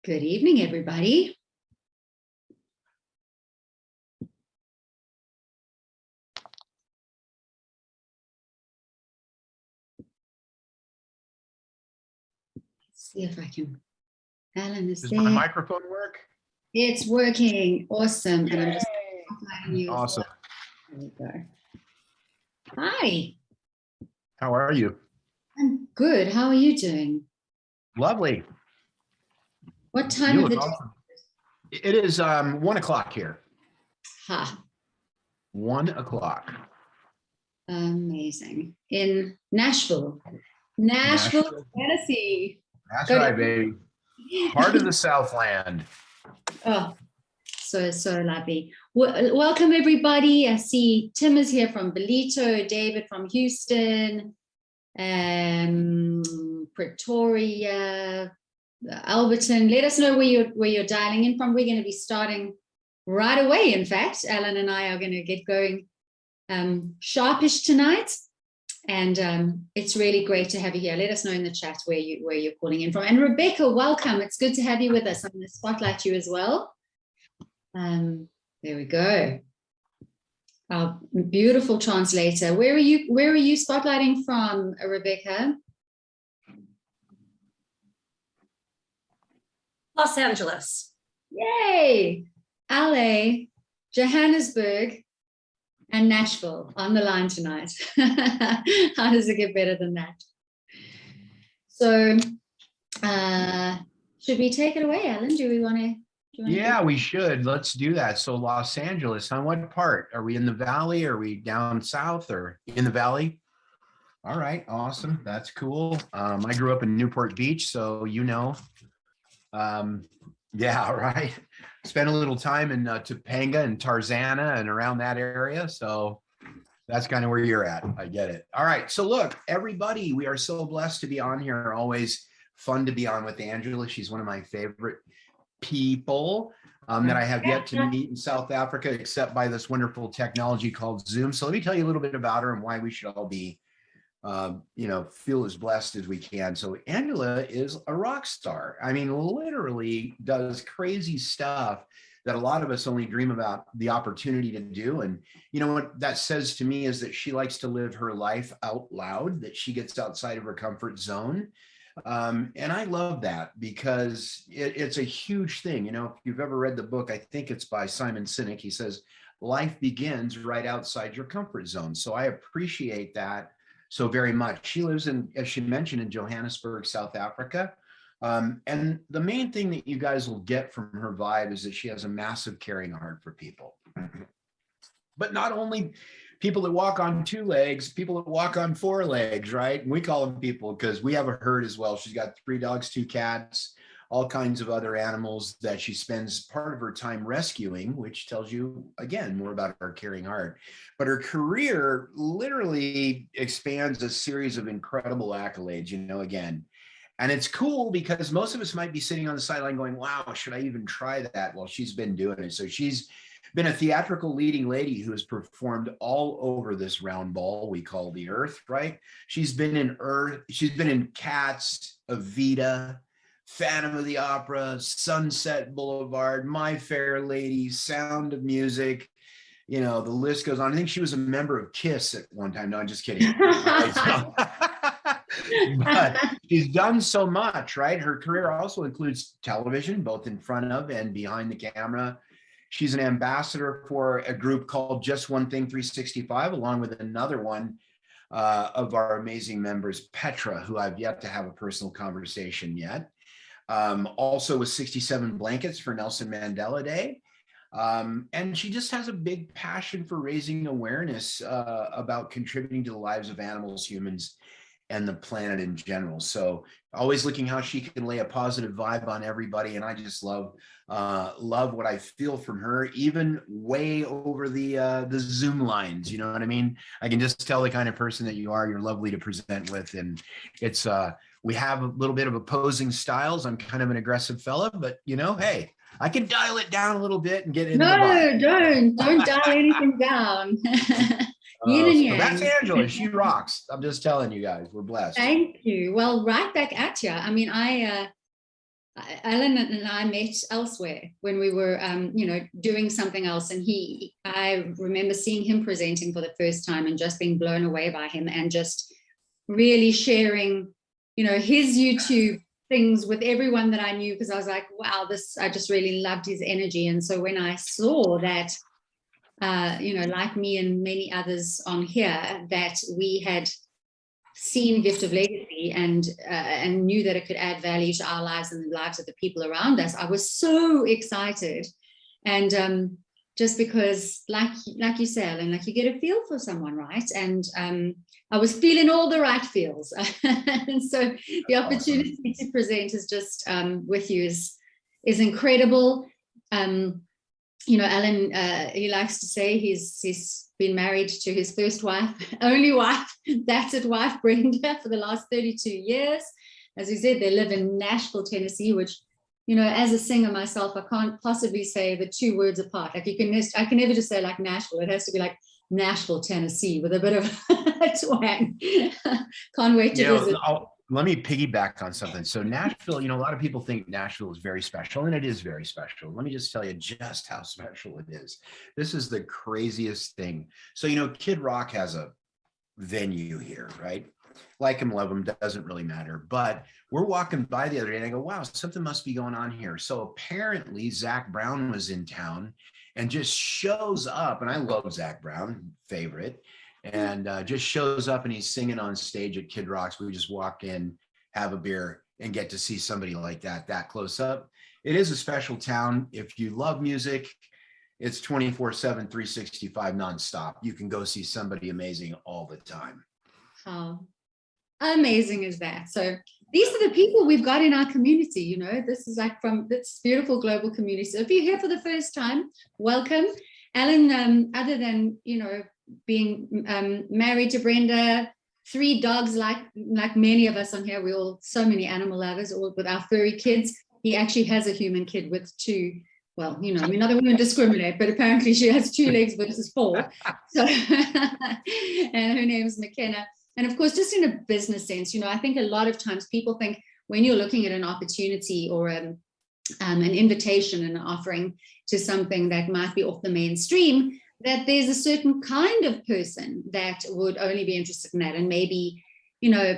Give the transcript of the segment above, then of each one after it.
Good evening, everybody. Let's see if I can. Alan is Does there. my microphone work? It's working. Awesome. And I'm just Awesome. There we go. Hi. How are you? I'm good. How are you doing? Lovely. What time You of the look day? awesome. It is 1 o'clock here. Ha. 1 o'clock. Amazing. In Nashville. Nashville, Tennessee. That's Go to- right, baby. Heart of the Southland. Oh, so lovely. Welcome, everybody. I see Tim is here from Belito, David from Houston, Pretoria, Alberton. Let us know where you're dialing in from. We're going to be starting right away. In fact, Alan and I are going to get going sharpish tonight. And it's really great to have you here. Let us know in the chat where you're calling in from. And Rebecca, welcome. It's good to have you with us. I'm going to spotlight you as well. There we go. Our beautiful translator. Where are you spotlighting from, Rebecca? Los Angeles. Yay! LA, Johannesburg, and Nashville on the line tonight. How does it get better than that? So, should we take it away, Alan? Do we want to? Yeah, we should. Let's do that. So Los Angeles, on what part? Are we in the valley? Are we down south or in the valley? All right, awesome. That's cool. I grew up in Newport Beach, so yeah, right. Spent a little time in Topanga and Tarzana and around that area. So that's kind of where you're at. I get it. All right. So look, everybody, we are so blessed to be on here. Always fun to be on with Angela. She's one of my favorite people that I have yet to meet in South Africa, except by this wonderful technology called Zoom. So let me tell you a little bit about her and why we should all be feel as blessed as we can. So Angela is a rock star. I mean, literally does crazy stuff that a lot of us only dream about the opportunity to do. And you know what that says to me is that she likes to live her life out loud, that she gets outside of her comfort zone. And I love that because it's a huge thing. You know, if you've ever read the book, I think it's by Simon Sinek. He says, life begins right outside your comfort zone. So I appreciate that so very much. She lives in, as she mentioned, in Johannesburg, South Africa. And the main thing that you guys will get from her vibe is that she has a massive caring heart for people. But not only people that walk on 2 legs, people that walk on 4 legs, right? And we call them people because we have a herd as well. She's got 3 dogs, 2 cats, all kinds of other animals that she spends part of her time rescuing, which tells you, again, more about her caring heart. But her career literally expands a series of incredible accolades, you know, again. And it's cool because most of us might be sitting on the sideline going, wow, should I even try that? Well, she's been doing it. So she's been a theatrical leading lady who has performed all over this round ball we call the earth, right? She's been in Cats, Evita, Phantom of the Opera, Sunset Boulevard, My Fair Lady, Sound of Music. You know, the list goes on. I think she was a member of KISS at one time. No, I'm just kidding. But she's done so much, right? Her career also includes television, both in front of and behind the camera. She's an ambassador for a group called Just One Thing 365, along with another one of our amazing members, Petra, who I've yet to have a personal conversation yet. Also with 67 Blankets for Nelson Mandela Day. And she just has a big passion for raising awareness about contributing to the lives of animals, humans, and the planet in general. So always looking how she can lay a positive vibe on everybody. And I just love what I feel from her, even way over the Zoom lines. You know what I mean? I can just tell the kind of person that you are. You're lovely to present with. And it's, we have a little bit of opposing styles. I'm kind of an aggressive fella, but you know, hey, I can dial it down a little bit and get into the vibe. Don't dial anything down. Yin and yang. That's Angela. She rocks. I'm just telling you guys, we're blessed. Thank you. Well, right back at you. I mean, Alan and I met elsewhere when we were, doing something else. And I remember seeing him presenting for the first time and just being blown away by him and just really sharing, his YouTube things with everyone that I knew, because I was like, wow, I just really loved his energy. And so when I saw that, like me and many others on here, that we had seen Gift of Legacy and knew that it could add value to our lives and the lives of the people around us, I was so excited. And just because, like you say, Alan, like you get a feel for someone, right? And I was feeling all the right feels. And so the opportunity to present is just with you is incredible. Alan, he likes to say he's been married to his first wife, only wife, that's it, wife Brenda, for the last 32 years. As he said, they live in Nashville, Tennessee, which, as a singer myself, I can't possibly say the two words apart. Like I can never just say like Nashville. It has to be like Nashville, Tennessee, with a bit of twang. Can't wait to visit. Let me piggyback on something. So Nashville, a lot of people think Nashville is very special, and it is very special. Let me just tell you just how special it is. This is the craziest thing. So, Kid Rock has a venue here, right? Like him, love him, doesn't really matter. But we're walking by the other day and I go, wow, something must be going on here. So apparently Zac Brown was in town and just shows up. And I love Zac Brown, favorite. And just shows up and he's singing on stage at Kid Rock's. We just walk in, have a beer, and get to see somebody like that close up. It is a special town. If you love music, it's 24/7, 365 nonstop. You can go see somebody amazing all the time. How amazing is that? So these are the people we've got in our community. This is like from this beautiful global community. So if you're here for the first time, welcome. Alan, other than, being married to Brenda, 3 dogs, like many of us on here, we're all so many animal lovers, all with our furry kids. He actually has a human kid with 2. Well, I mean, other women discriminate, but apparently she has 2 legs versus 4. So, and her name's McKenna. And of course, just in a business sense, I think a lot of times people think when you're looking at an opportunity or an invitation and an offering to something that might be off the mainstream, that there's a certain kind of person that would only be interested in that, and maybe,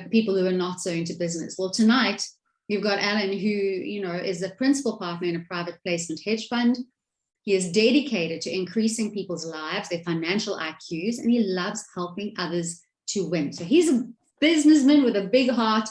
people who are not so into business. Well, tonight you've got Alan, who, is a principal partner in a private placement hedge fund. He is dedicated to increasing people's lives, their financial IQs, and he loves helping others to win. So he's a businessman with a big heart,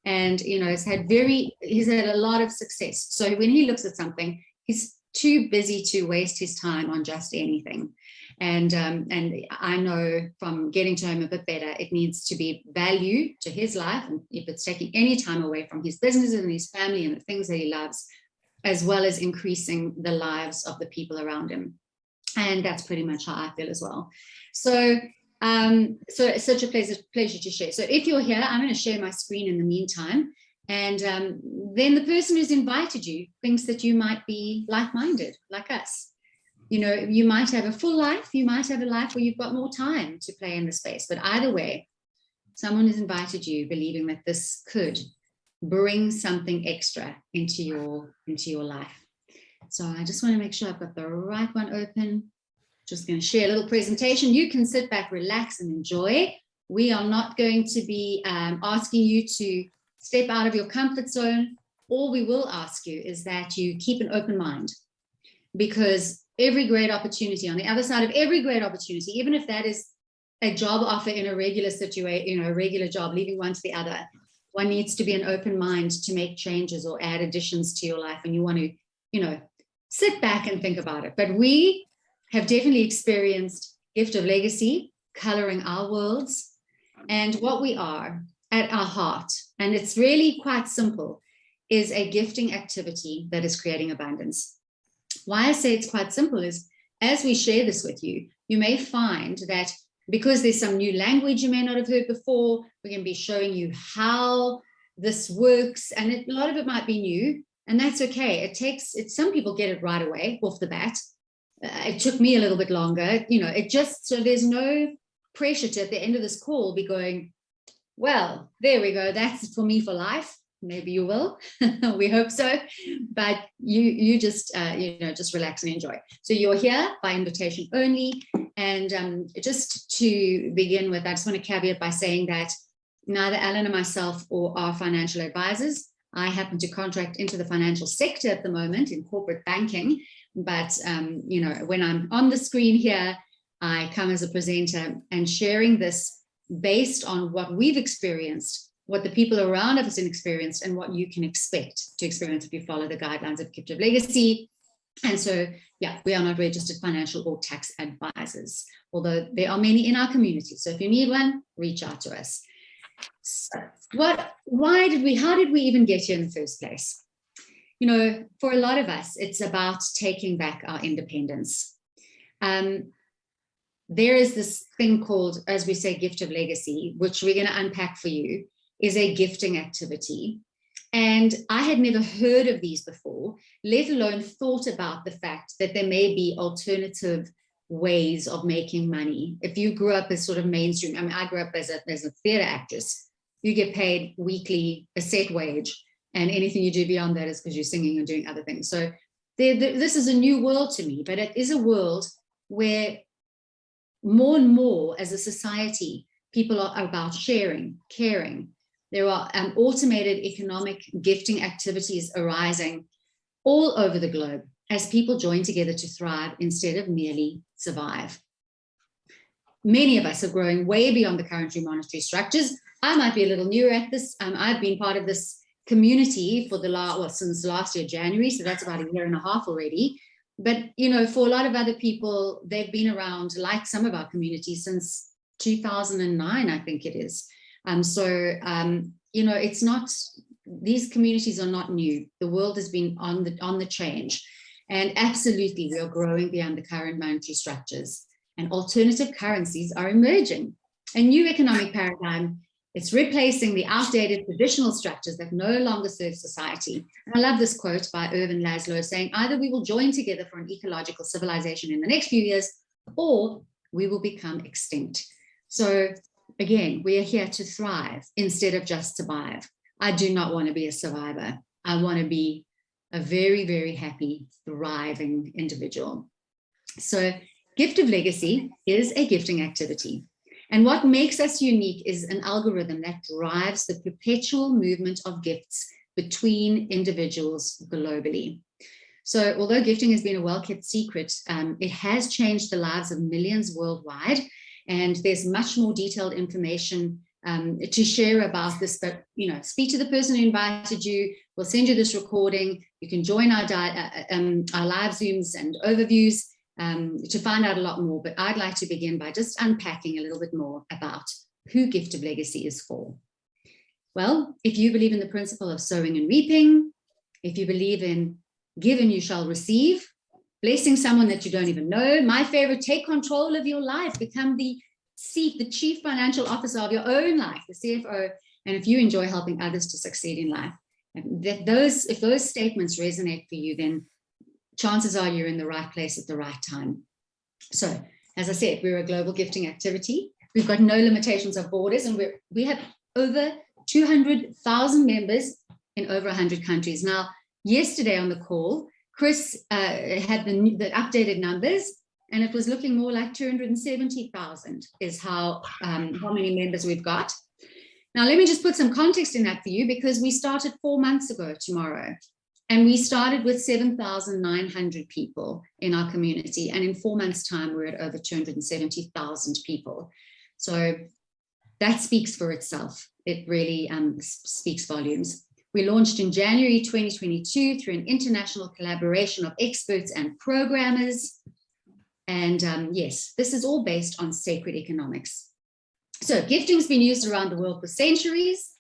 and, he's had a lot of success. So when he looks at something, he's too busy to waste his time on just anything. And I know from getting to know him a bit better, it needs to be value to his life. And if it's taking any time away from his businesses and his family and the things that he loves, as well as increasing the lives of the people around him. And that's pretty much how I feel as well. So it's such a pleasure to share. So if you're here, I'm going to share my screen in the meantime. And then the person who's invited you thinks that you might be like-minded, like us. You might have a full life. You might have a life where you've got more time to play in the space. But either way, someone has invited you believing that this could bring something extra into your life. So I just want to make sure I've got the right one open. Just going to share a little presentation. You can sit back, relax, and enjoy. We are not going to be asking you to step out of your comfort zone. All we will ask you is that you keep an open mind, because every great opportunity, on the other side of every great opportunity, even if that is a job offer in a regular situation, a regular job, leaving one to the other, one needs to be an open mind to make changes or add additions to your life. And you want to, sit back and think about it. But we have definitely experienced Gift of Legacy coloring our worlds and what we are at our heart. And it's really quite simple, is a gifting activity that is creating abundance. Why I say it's quite simple is, as we share this with you, you may find that because there's some new language you may not have heard before, we're going to be showing you how this works. And a lot of it might be new, and that's okay. Some people get it right away off the bat. It took me a little bit longer, so there's no pressure to, at the end of this call, be going, well, there we go, that's for me for life. maybe you will. We hope so. But you just just relax and enjoy. So you're here by invitation only. And just to begin with, I just want to caveat by saying that neither Alan and myself or our financial advisors. I happen to contract into the financial sector at the moment in corporate banking. But when I'm on the screen here, I come as a presenter and sharing this based on what we've experienced, what the people around us have experienced, and what you can expect to experience if you follow the guidelines of Gift of Legacy. And so, yeah, we are not registered financial or tax advisors, although there are many in our community. So if you need one, reach out to us. So how did we even get here in the first place? For a lot of us, it's about taking back our independence. There is this thing called, as we say, Gift of Legacy, which we're going to unpack for you, is a gifting activity. And I had never heard of these before, let alone thought about the fact that there may be alternative ways of making money. If you grew up as sort of mainstream, I grew up as a theater actress, you get paid weekly, a set wage, and anything you do beyond that is because you're singing and doing other things. So this is a new world to me, but it is a world where more and more as a society, people are about sharing, caring. There are automated economic gifting activities arising all over the globe as people join together to thrive instead of merely survive. Many of us are growing way beyond the current monetary structures. I might be a little newer at this. I've been part of this community for since last year, January. So that's about a year and a half already. But, for a lot of other people, they've been around, like some of our communities, since 2009, I think it is. It's not, these communities are not new. The world has been on the change. And absolutely, we are growing beyond the current monetary structures. And alternative currencies are emerging. A new economic paradigm, it's replacing the outdated traditional structures that no longer serve society. And I love this quote by Ervin Laszlo saying, either we will join together for an ecological civilization in the next few years, or we will become extinct. So again, we are here to thrive instead of just survive. I do not want to be a survivor. I want to be a very, very happy, thriving individual. So Gift of Legacy is a gifting activity. And what makes us unique is an algorithm that drives the perpetual movement of gifts between individuals globally. So although gifting has been a well-kept secret, it has changed the lives of millions worldwide. And there's much more detailed information to share about this, but speak to the person who invited you. We'll send you this recording. You can join our live Zooms and overviews to find out a lot more. But I'd like to begin by just unpacking a little bit more about who Gift of Legacy is for. Well, if you believe in the principle of sowing and reaping, if you believe in give and you shall receive, blessing someone that you don't even know, my favorite, take control of your life, become the chief financial officer of your own life, the CFO, and if you enjoy helping others to succeed in life, if those statements resonate for you, then chances are you're in the right place at the right time. So, as I said, we're a global gifting activity. We've got no limitations of borders, and we have over 200,000 members in over 100 countries. Now, yesterday on the call, Chris had the updated numbers, and it was looking more like 270,000 is how many members we've got. Now, let me just put some context in that for you, because we started 4 months ago tomorrow, and we started with 7,900 people in our community. And in 4 months' time, we're at over 270,000 people. So that speaks for itself. It really speaks volumes. We launched in January 2022 through an international collaboration of experts and programmers. And yes, this is all based on sacred economics. So gifting's been used around the world for centuries,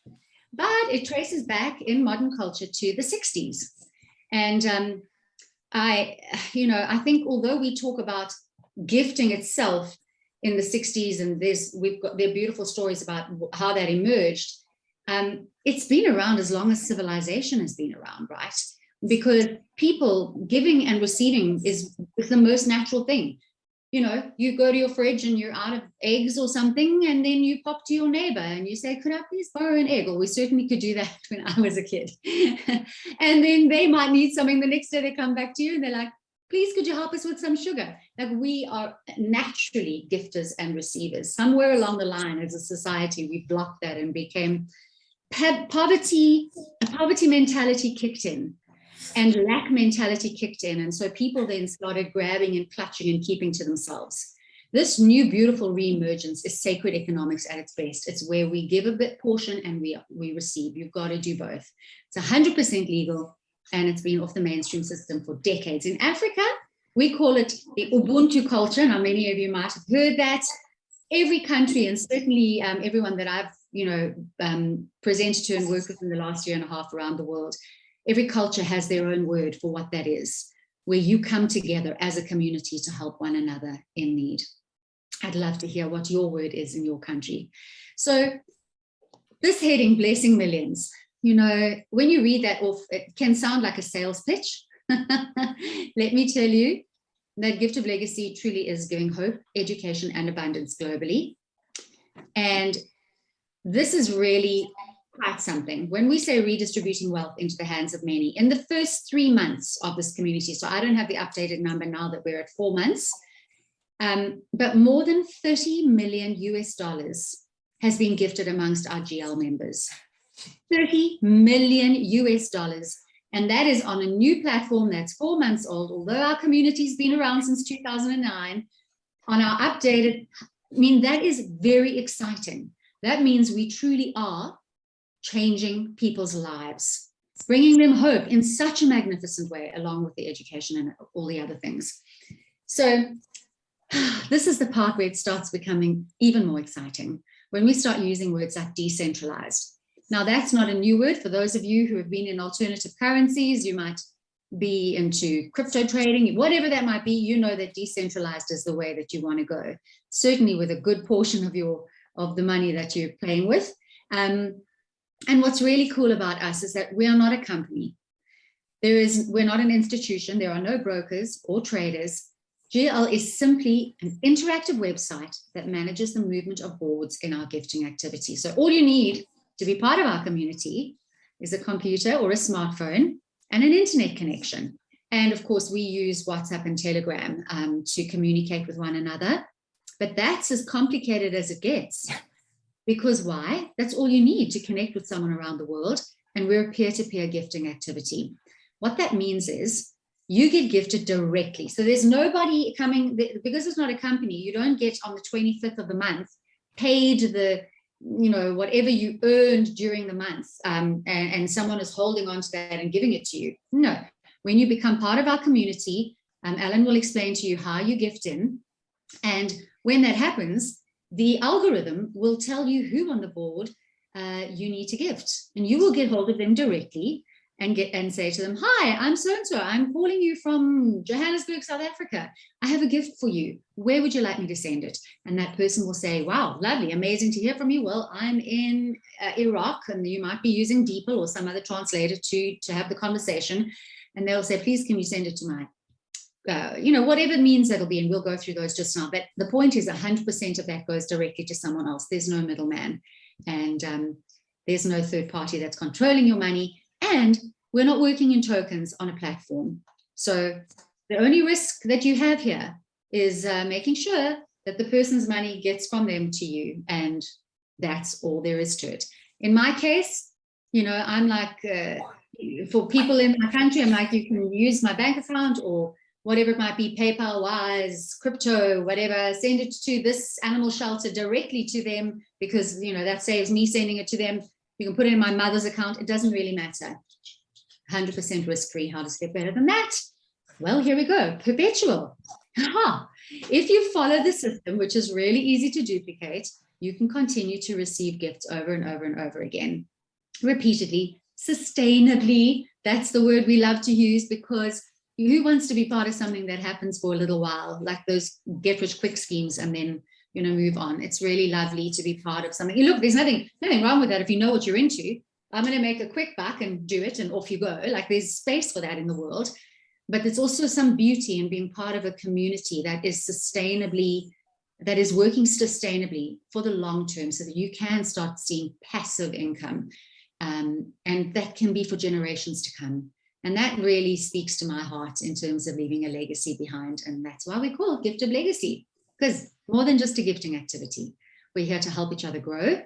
but it traces back in modern culture to the 60s. And I think although we talk about gifting itself in the 60s, and there are beautiful stories about how that emerged, it's been around as long as civilization has been around, right? Because people giving and receiving is the most natural thing. you know, you go to your fridge and you're out of eggs or something, and then you pop to your neighbor and you say, could I please borrow an egg? Well, we certainly could do that when I was a kid. And then they might need something the next day. They come back to you and they're like, please, could you help us with some sugar? Like, we are naturally gifters and receivers. Somewhere along the line as a society, we blocked that and became poverty mentality kicked in. And lack mentality kicked in. And so people then started grabbing and clutching and keeping to themselves. This new beautiful reemergence is sacred economics at its best. It's where we give a bit portion and we receive. You've got to do both. It's 100% legal, and it's been off the mainstream system for decades. In Africa, we call it the Ubuntu culture. Now, many of you might have heard that. Every country, and certainly everyone that I've presented to and worked with in the last year and a half around the world, every culture has their own word for what that is, where you come together as a community to help one another in need. I'd love to hear what your word is in your country. So this heading, Blessing Millions, you know, when you read that off, it can sound like a sales pitch. Let me tell you that Gift of Legacy truly is giving hope, education, and abundance globally. And this is really quite something. When we say redistributing wealth into the hands of many, in the first 3 months of this community, so I don't have the updated number now that we're at 4 months, but more than $30 million has been gifted amongst our GL members. $30 million. And that is on a new platform that's 4 months old, although our community's been around since 2009. On our updated, I mean, that is very exciting. That means we truly are changing people's lives, bringing them hope in such a magnificent way, along with the education and all the other things. So this is the part where it starts becoming even more exciting, when we start using words like decentralized. Now, that's not a new word. For those of you who have been in alternative currencies, you might be into crypto trading, whatever that might be, you know that decentralized is the way that you want to go, certainly with a good portion of the money that you're playing with. And what's really cool about us is that we are not a company. We're not an institution. There are no brokers or traders. GL is simply an interactive website that manages the movement of boards in our gifting activity. So all you need to be part of our community is a computer or a smartphone and an internet connection. And of course, we use WhatsApp and Telegram to communicate with one another. But that's as complicated as it gets. Because why? That's all you need to connect with someone around the world. And we're a peer-to-peer gifting activity. What that means is you get gifted directly. So there's nobody coming, because it's not a company, you don't get on the 25th of the month paid whatever you earned during the month, and someone is holding on to that and giving it to you. No, when you become part of our community, Alan will explain to you how you gift in. And when that happens, the algorithm will tell you who on the board you need to gift, and you will get hold of them directly and say to them, hi, I'm so-and-so, I'm calling you from Johannesburg, South Africa. I have a gift for you. Where would you like me to send it? And that person will say, wow, lovely, amazing to hear from you. Well, I'm in Iraq, and you might be using DeepL or some other translator to have the conversation. And they'll say, please, can you send it to my whatever means that'll be, and we'll go through those just now. But the point is 100% of that goes directly to someone else. There's no middleman, and there's no third party that's controlling your money. And we're not working in tokens on a platform. So the only risk that you have here is making sure that the person's money gets from them to you. And that's all there is to it. In my case, I'm like, for people in my country, I'm like, you can use my bank account or whatever it might be, PayPal wise, crypto, whatever, send it to this animal shelter directly to them, because, that saves me sending it to them. You can put it in my mother's account. It doesn't really matter. 100% risk-free. How does it get better than that? Well, here we go. Perpetual. If you follow the system, which is really easy to duplicate, you can continue to receive gifts over and over and over again, repeatedly, sustainably. That's the word we love to use, because who wants to be part of something that happens for a little while, like those get-rich-quick schemes, and then move on? It's really lovely to be part of something. Look, there's nothing wrong with that if you know what you're into. I'm going to make a quick buck and do it, and off you go. Like, there's space for that in the world. but there's also some beauty in being part of a community that is working sustainably for the long term, so that you can start seeing passive income. And that can be for generations to come. And that really speaks to my heart in terms of leaving a legacy behind. And that's why we call it Gift of Legacy, because more than just a gifting activity, we're here to help each other grow,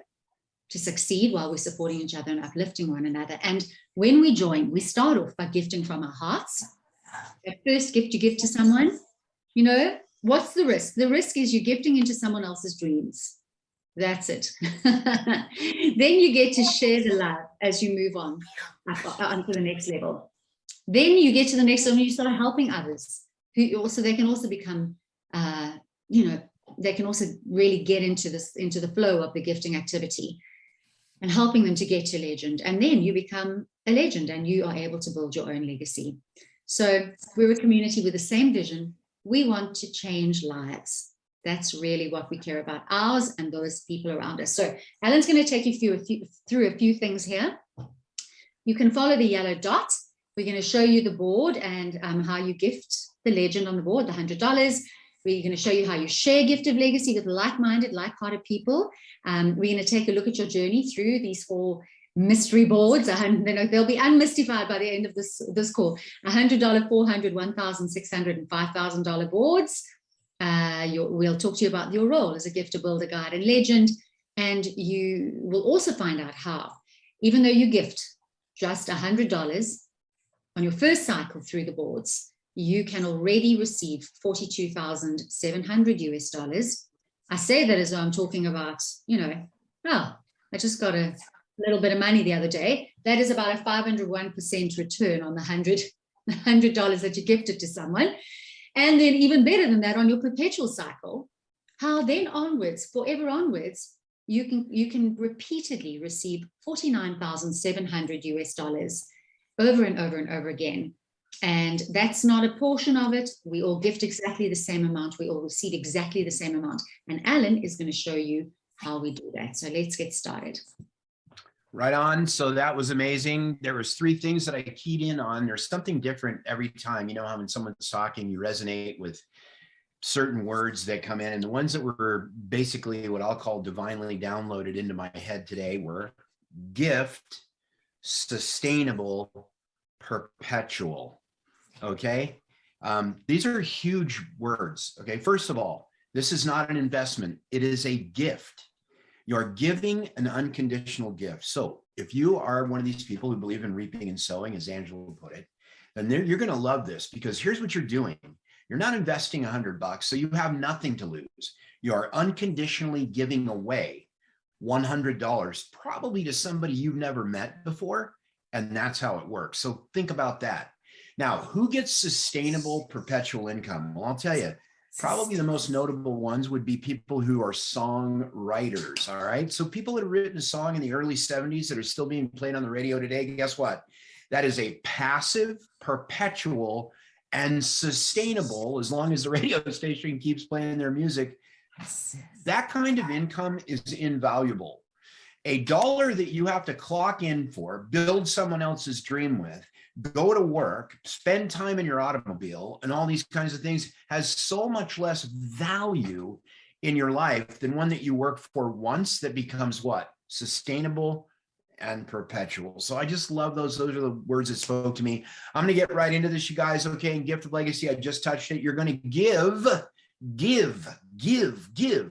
to succeed while we're supporting each other and uplifting one another. And when we join, we start off by gifting from our hearts. That first gift you give to someone, you know, what's the risk? The risk is you're gifting into someone else's dreams. That's it. Then you get to share the love as you move on to the next level. Then you get to the next level, you start helping others who also, they can also become, they can also really get into the flow of the gifting activity and helping them to get to legend. And then you become a legend and you are able to build your own legacy. So we're a community with the same vision. We want to change lives. That's really what we care about, ours and those people around us. So Alan's going to take you through a few things here. You can follow the yellow dot. We're going to show you the board and how you gift the legend on the board, the $100. We're going to show you how you share Gift of Legacy with like-minded, like-hearted people. We're going to take a look at your journey through these 4 mystery boards. They'll be unmystified by the end of this call. $100, $400, $1,600, and $5,000 boards. We'll talk to you about your role as a gifter, builder, guide, and legend. And you will also find out how, even though you gift just $100 on your first cycle through the boards, you can already receive $42,700 US. I say that as though I'm talking about, I just got a little bit of money the other day. That is about a 501% return on the $100 that you gifted to someone. And then even better than that, on your perpetual cycle, how then onwards, forever onwards, you can repeatedly receive $49,700 US over and over and over again. And that's not a portion of it. We all gift exactly the same amount. We all receive exactly the same amount. And Alan is going to show you how we do that. So let's get started. Right on. So that was amazing. There was 3 things that I keyed in on. There's something different every time. You know how when someone's talking, you resonate with certain words that come in. And the ones that were basically what I'll call divinely downloaded into my head today were gift, sustainable, perpetual. Okay. These are huge words. Okay. First of all, this is not an investment. It is a gift. You're giving an unconditional gift. So if you are one of these people who believe in reaping and sowing, as Angela put it, then you're going to love this, because here's what you're doing. You're not investing $100, so you have nothing to lose. You are unconditionally giving away $100, probably to somebody you've never met before. And that's how it works. So think about that. Now, who gets sustainable perpetual income? Well, I'll tell you, probably the most notable ones would be people who are songwriters. All right. So people that have written a song in the early 70s that are still being played on the radio today, guess what? That is a passive, perpetual, and sustainable, as long as the radio station keeps playing their music. That kind of income is invaluable. $1 that you have to clock in for, build someone else's dream with, go to work, spend time in your automobile, and all these kinds of things has so much less value in your life than one that you work for once that becomes what? Sustainable and perpetual. So I just love those. Those are the words that spoke to me. I'm going to get right into this, you guys. Okay. And Gift of Legacy, I just touched it. You're going to give,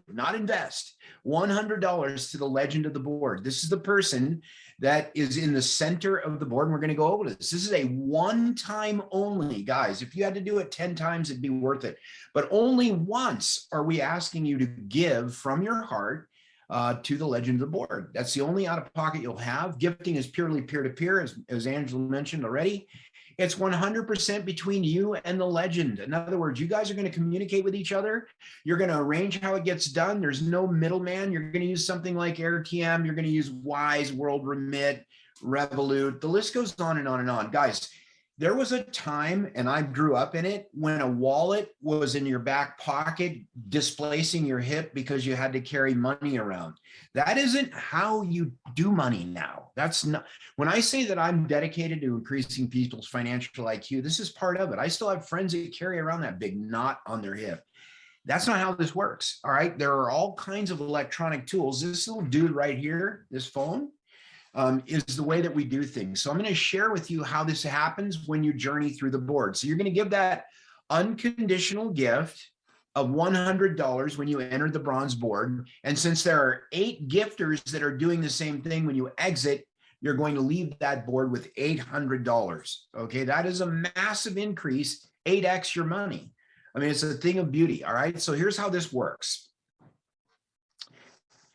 not invest. $100 to the legend of the board. This is the person that is in the center of the board. And we're going to go over this. This is a one-time only, guys. If you had to do it 10 times, it'd be worth it. But only once are we asking you to give from your heart to the legend of the board. That's the only out-of-pocket you'll have. Gifting is purely peer-to-peer, as Angela mentioned already. It's 100% between you and the legend. In other words, you guys are going to communicate with each other. You're going to arrange how it gets done. There's no middleman. You're going to use something like AirTM. You're going to use Wise, World Remit, Revolut. The list goes on and on and on. Guys, There was a time, and I grew up in it, when a wallet was in your back pocket, displacing your hip because you had to carry money around. That isn't how you do money now. That's not, when I say that I'm dedicated to increasing people's financial IQ, this is part of it. I still have friends that carry around that big knot on their hip. That's not how this works. All right. There are all kinds of electronic tools. This little dude right here, this phone, is the way that we do things. So I'm going to share with you how this happens when you journey through the board. So you're going to give that unconditional gift of $100 when you enter the bronze board. And since there are 8 gifters that are doing the same thing when you exit, you're going to leave that board with $800. Okay, that is a massive increase, 8x your money. I mean, it's a thing of beauty. All right, so here's how this works.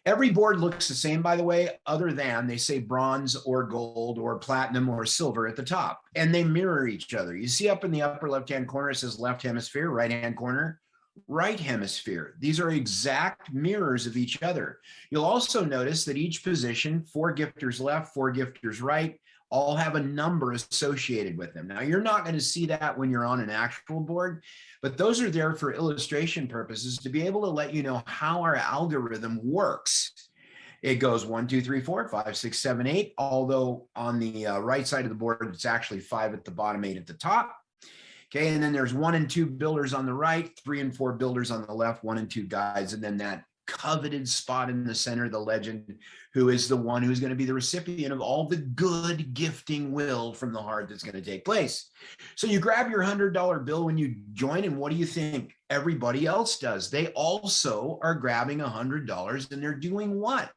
Every board looks the same, by the way, other than they say bronze or gold or platinum or silver at the top, and they mirror each other. You see up in the upper left-hand corner, it says left hemisphere, right-hand corner, right hemisphere. These are exact mirrors of each other. You'll also notice that each position, 4 gifters left, 4 gifters right, all have a number associated with them. Now, you're not going to see that when you're on an actual board, but those are there for illustration purposes to be able to let you know how our algorithm works. It goes 1, 2, 3, 4, 5, 6, 7, 8, although on the right side of the board, it's actually 5 at the bottom, 8 at the top. Okay, and then there's 1 and 2 builders on the right, 3 and 4 builders on the left, 1 and 2 guides, and then that coveted spot in the center, the legend, who is the one who's going to be the recipient of all the good gifting will from the heart that's going to take place. So you grab your $100 bill when you join, and what do you think everybody else does? They also are grabbing $100, and they're doing what?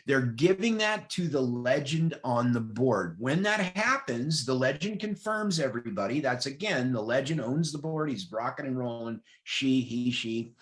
They're giving that to the legend on the board. When that happens, the legend confirms everybody. That's, again, the legend owns the board. He's rocking and rolling, she, he, she.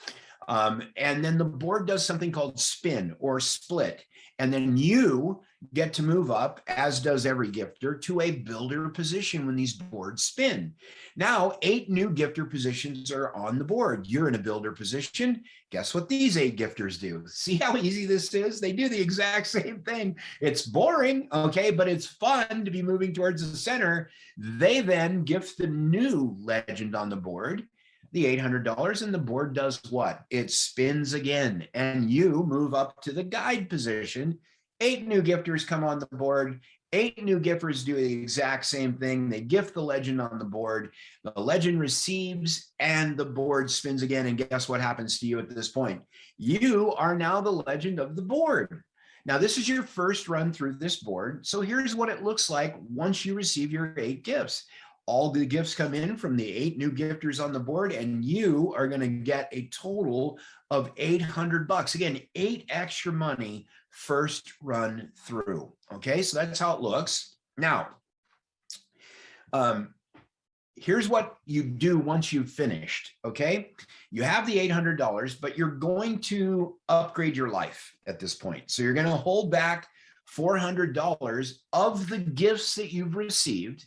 And then the board does something called spin or split. And then you get to move up, as does every gifter, to a builder position when these boards spin. Now, 8 new gifter positions are on the board. You're in a builder position. Guess what these 8 gifters do? See how easy this is? They do the exact same thing. It's boring, okay, but it's fun to be moving towards the center. They then gift the new legend on the board the $800, and the board does what? It spins again, and you move up to the guide position. 8 new gifters come on the board. 8 new gifters do the exact same thing. They gift the legend on the board. The legend receives, and the board spins again. And guess what happens to you at this point? You are now the legend of the board. Now, this is your first run through this board. So here's what it looks like once you receive your 8 gifts. All the gifts come in from the 8 new gifters on the board, and you are going to get a total of $800. Again, 8 extra money first run through. Okay, so that's how it looks. Now, here's what you do once you've finished. Okay, you have the $800, but you're going to upgrade your life at this point. So you're going to hold back $400 of the gifts that you've received.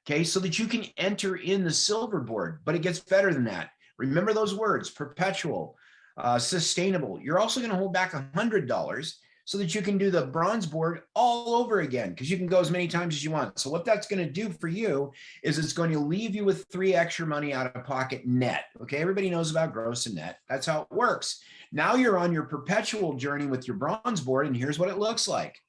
Okay, so that you can enter in the silver board, but it gets better than that. Remember those words: perpetual, sustainable. You're also going to hold back $100 so that you can do the bronze board all over again, because you can go as many times as you want. So what that's going to do for you is it's going to leave you with 3 extra money out of pocket net. Okay, everybody knows about gross and net. That's how it works. Now you're on your perpetual journey with your bronze board, and here's what it looks like.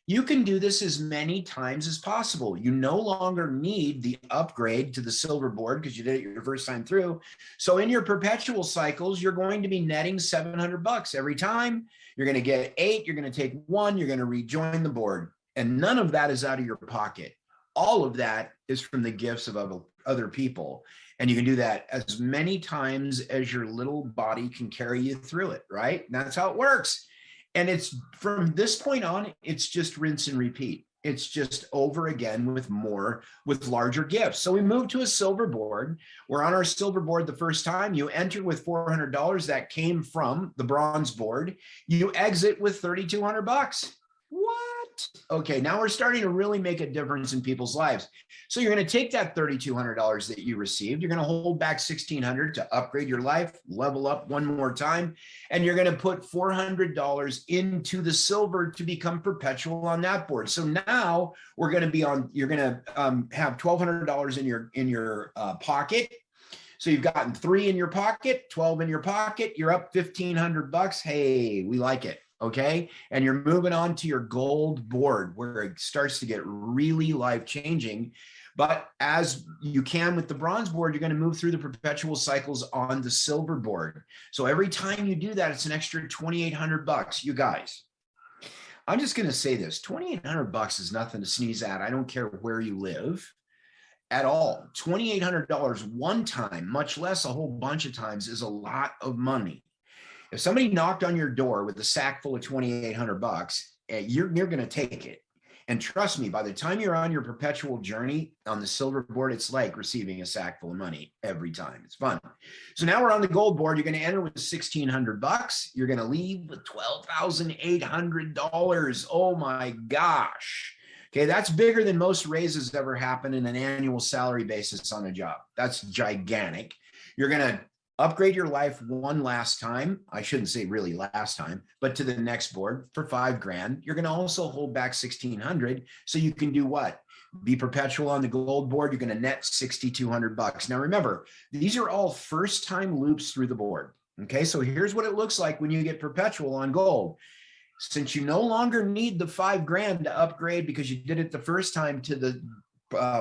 You can do this as many times as possible. You no longer need the upgrade to the silver board because you did it your first time through. So in your perpetual cycles, you're going to be netting $700 every time. You're going to get 8, you're going to take 1, you're going to rejoin the board. And none of that is out of your pocket. All of that is from the gifts of other people. And you can do that as many times as your little body can carry you through it, right? And that's how it works. And it's from this point on, it's just rinse and repeat. It's just over again with larger gifts. So we move to a silver board. We're on our silver board the first time. You enter with $400 that came from the bronze board. You exit with $3,200. What? Okay, now we're starting to really make a difference in people's lives. So you're going to take that $3,200 that you received, you're going to hold back $1,600 to upgrade your life, level up one more time, and you're going to put $400 into the silver to become perpetual on that board. So now we're going to be on, you're going to have $1,200 in your pocket. So you've gotten 3 in your pocket, 12 in your pocket, you're up $1,500. Hey, we like it. Okay. And you're moving on to your gold board where it starts to get really life-changing. But as you can with the bronze board, you're going to move through the perpetual cycles on the silver board. So every time you do that, it's an extra $2,800. You guys, I'm just going to say this, $2,800 is nothing to sneeze at. I don't care where you live at all. $2,800 one time, much less a whole bunch of times, is a lot of money. If somebody knocked on your door with a sack full of $2,800, you're going to take it. And trust me, by the time you're on your perpetual journey on the silver board, it's like receiving a sack full of money every time. It's fun. So now we're on the gold board. You're going to enter with $1,600. You're going to leave with $12,800. Oh my gosh. Okay, that's bigger than most raises ever happen in an annual salary basis on a job. That's gigantic. You're going to upgrade your life one last time. I shouldn't say really last time, but to the next board for $5,000. You're going to also hold back $1,600. So you can do what? Be perpetual on the gold board. You're going to net $6,200. Now remember, these are all first time loops through the board. Okay, so here's what it looks like when you get perpetual on gold. Since you no longer need the $5,000 to upgrade because you did it the first time to the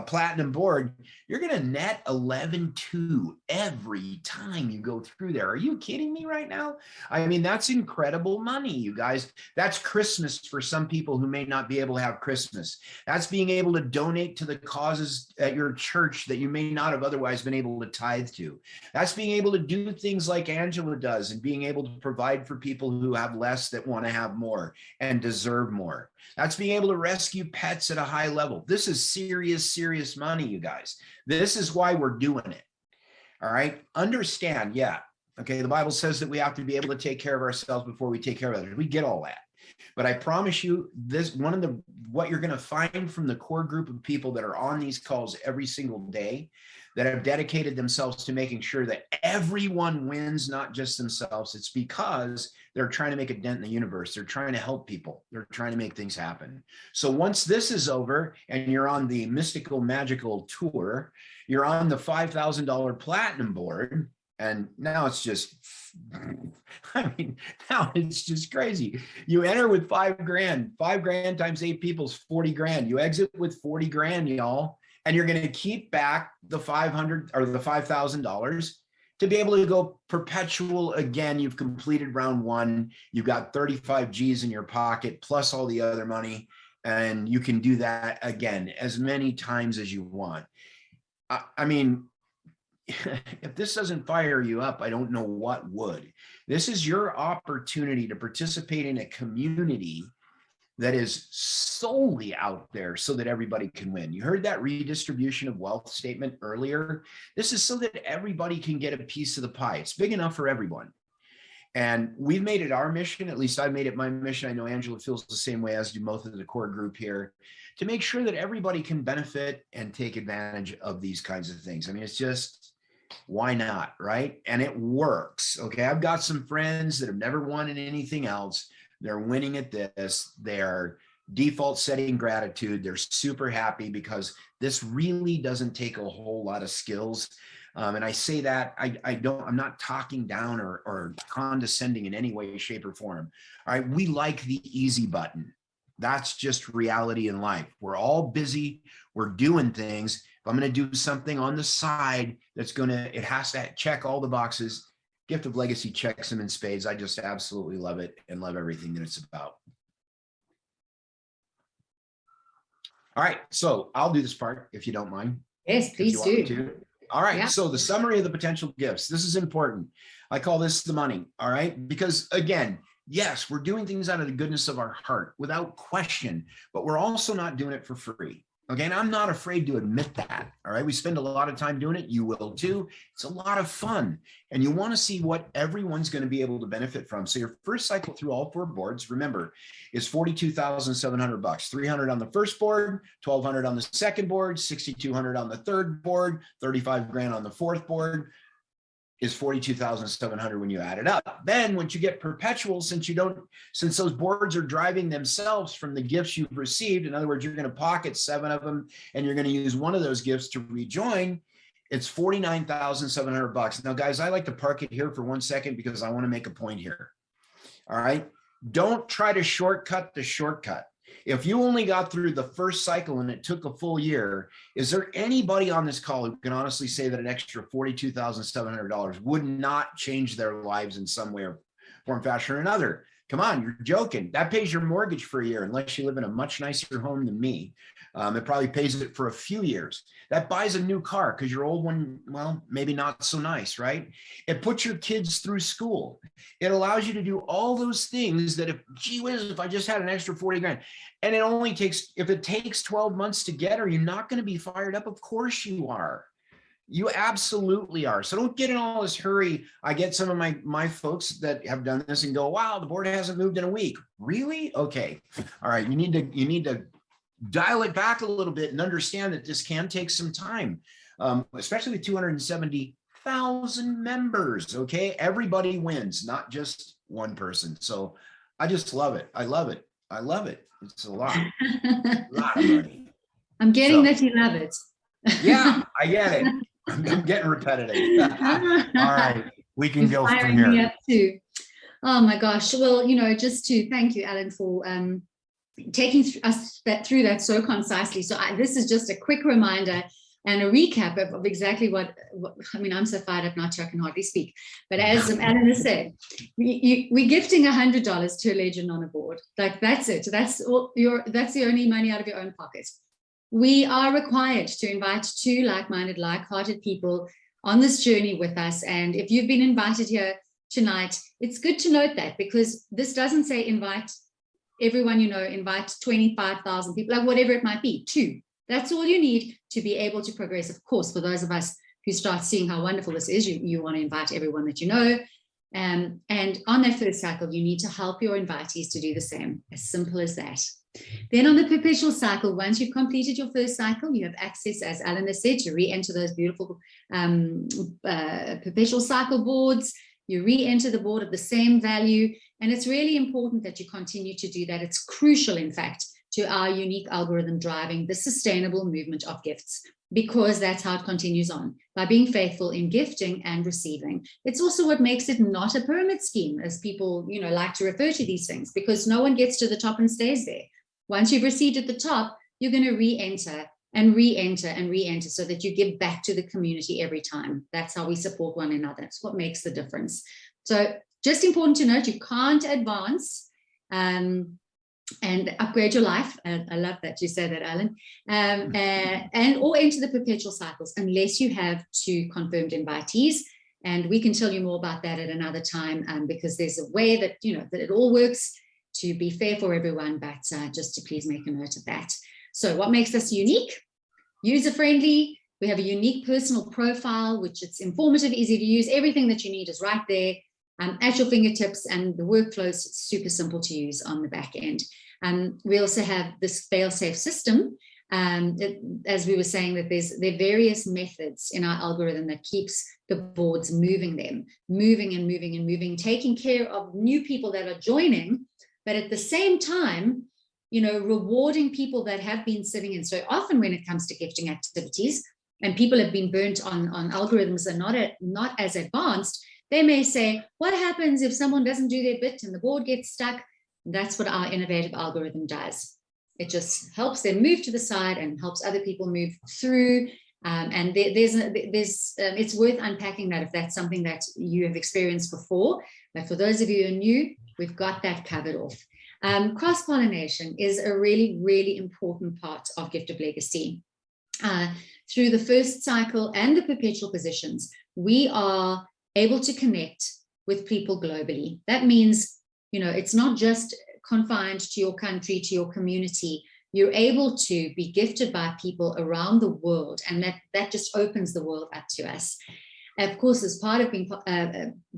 platinum board, you're going to net 11.2 every time you go through there. Are you kidding me right now? I mean, that's incredible money, you guys. That's Christmas for some people who may not be able to have Christmas. That's being able to donate to the causes at your church that you may not have otherwise been able to tithe to. That's being able to do things like Angela does and being able to provide for people who have less that want to have more and deserve more. That's being able to rescue pets at a high level. This is serious money, you guys. This is why we're doing it. All right. Understand. Yeah. Okay. The Bible says that we have to be able to take care of ourselves before we take care of others. We get all that. But I promise you, this what you're going to find from the core group of people that are on these calls every single day that have dedicated themselves to making sure that everyone wins, not just themselves. It's because they're trying to make a dent in the universe. They're trying to help people. They're trying to make things happen. So once this is over and you're on the mystical, magical tour, you're on the $5,000 platinum board. And now it's just, I mean, now it's just crazy. You enter with $5,000, $5,000 times 8 people is $40,000. You exit with $40,000, y'all. And you're going to keep back the $500 or the $5,000 to be able to go perpetual again. You've completed round 1. You've got 35 G's in your pocket plus all the other money. And you can do that again as many times as you want. I mean, if this doesn't fire you up, I don't know what would. This is your opportunity to participate in a community that is solely out there so that everybody can win. You heard that redistribution of wealth statement earlier. This is so that everybody can get a piece of the pie. It's big enough for everyone. And we've made it our mission, at least I made it my mission. I know Angela feels the same way, as do most of the core group here, to make sure that everybody can benefit and take advantage of these kinds of things. I mean, it's just, why not, right? And it works. Okay, I've got some friends that have never wanted anything else. They're winning at this. They're default setting gratitude. They're super happy because this really doesn't take a whole lot of skills. And I say that I'm not talking down or condescending in any way, shape, or form. All right, we like the easy button. That's just reality in life. We're all busy. We're doing things. If I'm going to do something on the side it has to check all the boxes. Gift of Legacy checks them in spades. I just absolutely love it and love everything that it's about. All right, so I'll do this part if you don't mind. Yes, please do. All right, So the summary of the potential gifts. This is important. I call this the money, all right? Because again, yes, we're doing things out of the goodness of our heart without question, but we're also not doing it for free. Okay, and I'm not afraid to admit that. All right, we spend a lot of time doing it. You will too. It's a lot of fun, and you want to see what everyone's going to be able to benefit from. So your first cycle through all 4 boards, remember, is $42,700. $300 on the first board, $1,200 on the second board, $6,200 on the third board, $35,000 on the fourth board. Is 42,700 when you add it up. Then once you get perpetual, since those boards are driving themselves from the gifts you've received, in other words, you're going to pocket 7 of them and you're going to use one of those gifts to rejoin, it's $49,700. Now, guys, I like to park it here for 1 second because I want to make a point here. All right. Don't try to shortcut the shortcut. If you only got through the first cycle and it took a full year, is there anybody on this call who can honestly say that an extra $42,700 would not change their lives in some way or form, fashion, or another? Come on, you're joking. That pays your mortgage for a year, unless you live in a much nicer home than me. It probably pays it for a few years. That buys a new car because your old one, well, maybe not so nice, right? It puts your kids through school. It allows you to do all those things that gee whiz, if I just had an extra 40 grand, and if it takes 12 months to get, are you not going to be fired up? Of course you are. You absolutely are. So don't get in all this hurry. I get some of my folks that have done this and go, wow, the board hasn't moved in a week. Really? Okay. All right. You need to dial it back a little bit and understand that this can take some time, especially with 270,000 members. Okay. Everybody wins, not just one person. So I just love it. I love it. I love it. It's a lot of money. I'm getting that you love it. Yeah, I get it. I'm getting repetitive. All right, we can go from Firing here. me up too. Oh my gosh. Well, just to thank you, Alan, for taking us through that so concisely. So this is just a quick reminder and a recap of exactly what I mean. I'm so fired up now I can hardly speak. But as Alan has said, we're gifting $100 to a legend on a board. Like that's it. That's the only money out of your own pocket. We are required to invite 2 like-minded, like-hearted people on this journey with us. And if you've been invited here tonight, it's good to note that, because this doesn't say invite everyone, invite 25,000 people, like whatever it might be, 2. That's all you need to be able to progress. Of course, for those of us who start seeing how wonderful this is, you want to invite everyone that you know. And on that first cycle, you need to help your invitees to do the same. As simple as that. Then on the perpetual cycle, once you've completed your first cycle, you have access, as Alan has said, to re-enter those beautiful perpetual cycle boards. You re-enter the board of the same value. And it's really important that you continue to do that. It's crucial, in fact, to our unique algorithm driving the sustainable movement of gifts, because that's how it continues on, by being faithful in gifting and receiving. It's also what makes it not a pyramid scheme, as people like to refer to these things, because no one gets to the top and stays there. Once you've received at the top, you're going to re-enter and re-enter and re-enter, so that you give back to the community every time. That's how we support one another. It's what makes the difference. So just important to note, you can't advance and upgrade your life. I love that you said that, Alan. And or enter the perpetual cycles unless you have 2 confirmed invitees. And we can tell you more about that at another time, because there's a way that that it all works to be fair for everyone. But just to please make a note of that. So what makes us unique? User-friendly. We have a unique personal profile, which it's informative, easy to use. Everything that you need is right there at your fingertips, and the workflow is super simple to use on the back end. We also have this fail-safe system. As we were saying, that there are various methods in our algorithm that keeps the boards moving and moving, taking care of new people that are joining, but at the same time, rewarding people that have been sitting in. So often when it comes to gifting activities, and people have been burnt on algorithms and not as advanced, they may say, what happens if someone doesn't do their bit and the board gets stuck? That's what our innovative algorithm does. It just helps them move to the side and helps other people move through. And it's worth unpacking that if that's something that you have experienced before. But for those of you who are new, we've got that covered off. Cross-pollination is a really, really important part of Gift of Legacy. Through the first cycle and the perpetual positions, we are able to connect with people globally. That means, it's not just confined to your country, to your community. you're able to be gifted by people around the world, and that just opens the world up to us. Of course, as part of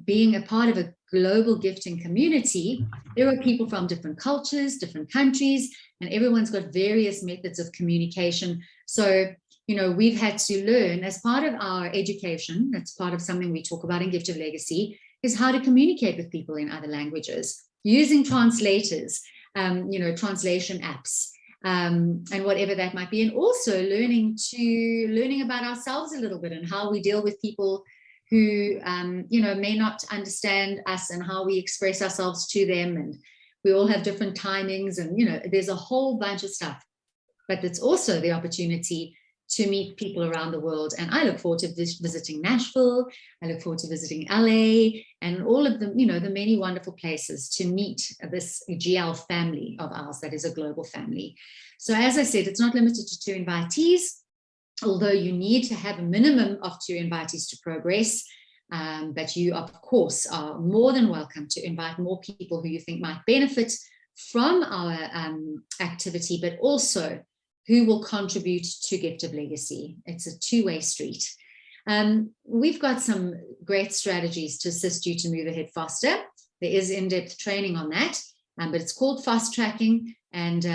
being a part of a global gifting community, there are people from different cultures, different countries, and everyone's got various methods of communication. So, we've had to learn as part of our education, that's part of something we talk about in Gift of Legacy, is how to communicate with people in other languages, using translators, translation apps, and whatever that might be, and also learning about ourselves a little bit and how we deal with people who may not understand us and how we express ourselves to them. And we all have different timings, and there's a whole bunch of stuff. But it's also the opportunity to meet people around the world. And I look forward to visiting Nashville. I look forward to visiting LA and all of the, the many wonderful places to meet this GL family of ours that is a global family. So as I said, it's not limited to 2 invitees, although you need to have a minimum of 2 invitees to progress. But you, of course, are more than welcome to invite more people who you think might benefit from our activity, but also who will contribute to Gift of Legacy. It's a 2-way street. We've got some great strategies to assist you to move ahead faster. There is in-depth training on that, but it's called fast tracking. And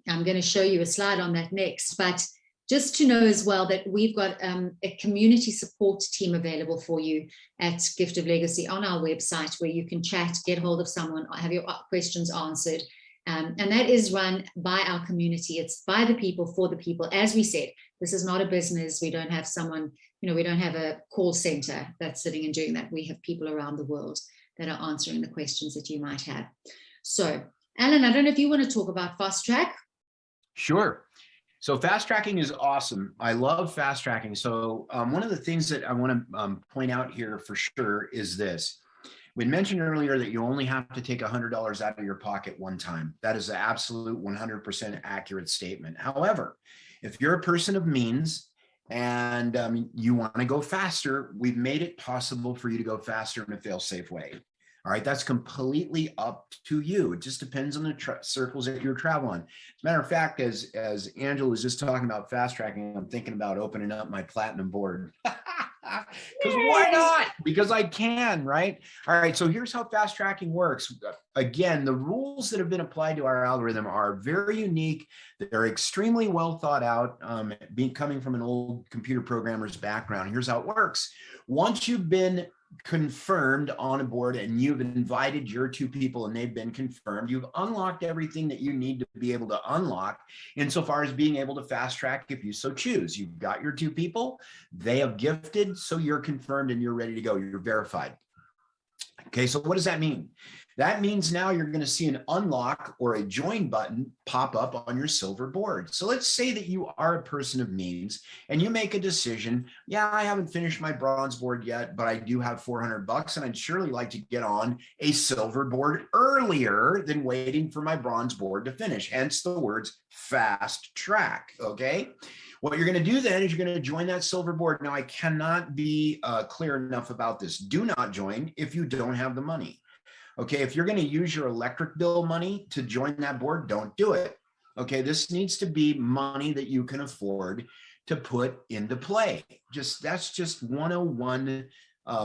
I'm going to show you a slide on that next. But just to know as well that we've got a community support team available for you at Gift of Legacy on our website, where you can chat, get hold of someone, have your questions answered. And that is run by our community. It's by the people, for the people. As we said, this is not a business. We don't have someone, we don't have a call center that's sitting and doing that. We have people around the world that are answering the questions that you might have. So, Alan, I don't know if you want to talk about fast track. Sure. So fast tracking is awesome. I love fast tracking. So one of the things that I want to point out here for sure is this. We mentioned earlier that you only have to take $100 out of your pocket one time. That is an absolute 100% accurate statement. However, if you're a person of means and you want to go faster, we've made it possible for you to go faster in a fail-safe way. All right, that's completely up to you. It just depends on the circles that you're traveling. As a matter of fact, as Angela was just talking about fast tracking, I'm thinking about opening up my platinum board. Because why not? Because I can, right? All right, so here's how fast tracking works. Again, the rules that have been applied to our algorithm are very unique. They're extremely well thought out, coming from an old computer programmer's background. Here's how it works. Once you've been confirmed on a board and you've invited your 2 people and they've been confirmed, you've unlocked everything that you need to be able to unlock insofar as being able to fast track if you so choose. You've got your 2 people, they have gifted, so you're confirmed and you're ready to go. You're verified. Okay, so what does that mean? That means now you're going to see an unlock or a join button pop up on your silver board. So let's say that you are a person of means and you make a decision. Yeah, I haven't finished my bronze board yet, but I do have $400 and I'd surely like to get on a silver board earlier than waiting for my bronze board to finish. Hence the words fast track. Okay. What you're going to do then is you're going to join that silver board. Now, I cannot be clear enough about this. Do not join if you don't have the money. Okay, if you're going to use your electric bill money to join that board, don't do it. Okay, this needs to be money that you can afford to put into play. That's just 101